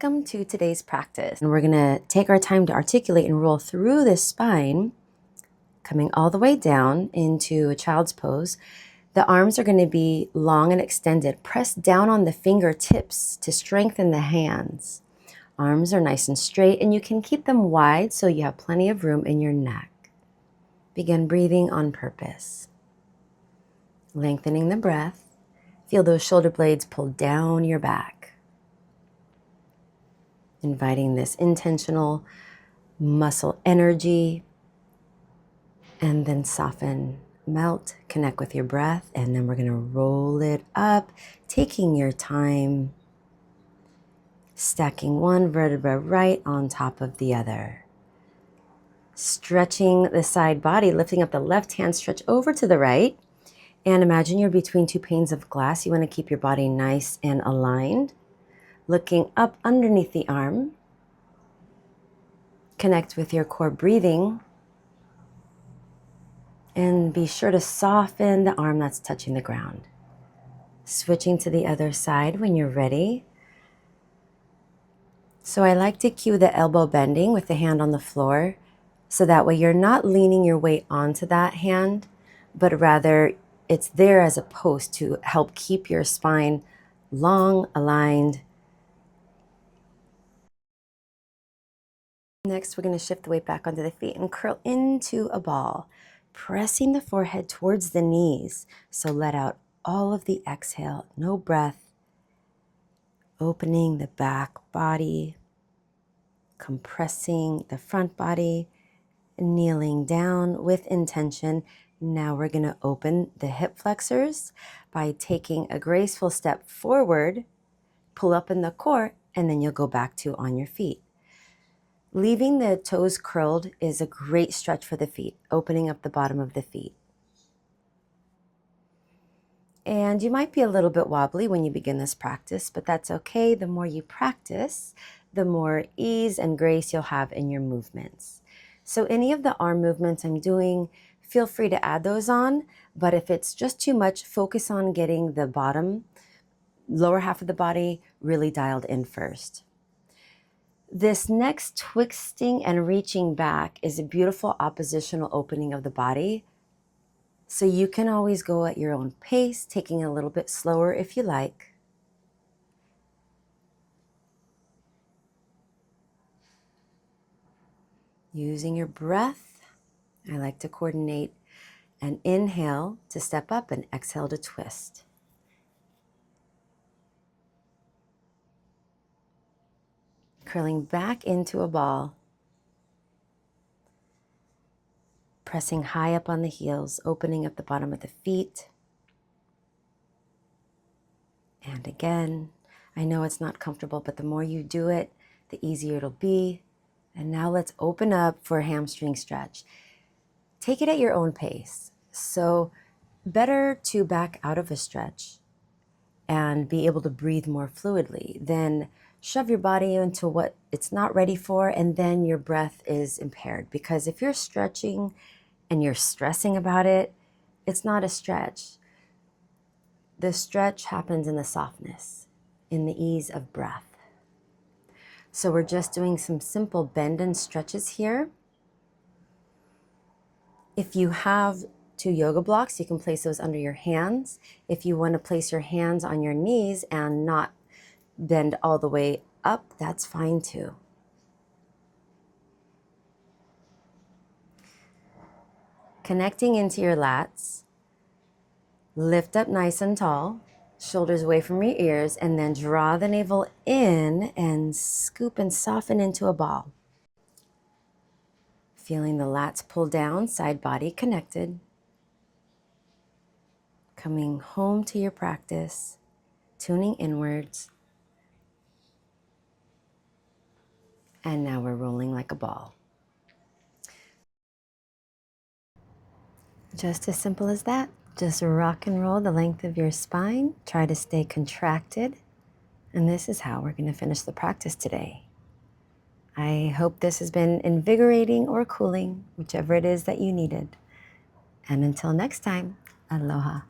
welcome to today's practice. And we're gonna take our time to articulate and roll through this spine, coming all the way down into a child's pose. The arms are gonna be long and extended. Press down on the fingertips to strengthen the hands. Arms are nice and straight, and you can keep them wide so you have plenty of room in your neck. Begin breathing on purpose. Lengthening the breath. Feel those shoulder blades pull down your back. Inviting this intentional muscle energy, and then soften, melt, connect with your breath, and then we're gonna roll it up, taking your time, stacking one vertebra right on top of the other. Stretching the side body, lifting up the left hand, stretch over to the right, and imagine you're between two panes of glass. You wanna keep your body nice and aligned. Looking up underneath the arm, connect with your core breathing, and be sure to soften the arm that's touching the ground. Switching to the other side when you're ready. So I like to cue the elbow bending with the hand on the floor, so that way you're not leaning your weight onto that hand, but rather it's there as a post to help keep your spine long, aligned. Next, we're going to shift the weight back onto the feet and curl into a ball, pressing the forehead towards the knees. So let out all of the exhale, no breath. Opening the back body, compressing the front body, kneeling down with intention. Now we're going to open the hip flexors by taking a graceful step forward, pull up in the core, and then you'll go back to on your feet. Leaving the toes curled is a great stretch for the feet, opening up the bottom of the feet. And you might be a little bit wobbly when you begin this practice, but that's okay. The more you practice, the more ease and grace you'll have in your movements. So any of the arm movements I'm doing, feel free to add those on, but if it's just too much, focus on getting the bottom, lower half of the body really dialed in first. This next twisting and reaching back is a beautiful oppositional opening of the body. So you can always go at your own pace, taking it a little bit slower if you like. Using your breath, I like to coordinate an inhale to step up and exhale to twist. Curling back into a ball. Pressing high up on the heels, opening up the bottom of the feet. And again, I know it's not comfortable, but the more you do it, the easier it'll be. And now let's open up for a hamstring stretch. Take it at your own pace. So better to back out of a stretch and be able to breathe more fluidly than shove your body into what it's not ready for, and then your breath is impaired. Because if you're stretching and you're stressing about it, it's not a stretch. The stretch happens in the softness, in the ease of breath. So we're just doing some simple bend and stretches here. If you have 2 yoga blocks, you can place those under your hands. If you want to place your hands on your knees and not bend all the way up, that's fine too. Connecting into your lats. Lift up nice and tall, shoulders away from your ears, and then draw the navel in and scoop and soften into a ball. Feeling the lats pull down, side body connected. Coming home to your practice, tuning inwards. And now we're rolling like a ball. Just as simple as that. Just rock and roll the length of your spine. Try to stay contracted. And this is how we're going to finish the practice today. I hope this has been invigorating or cooling, whichever it is that you needed. And until next time, aloha.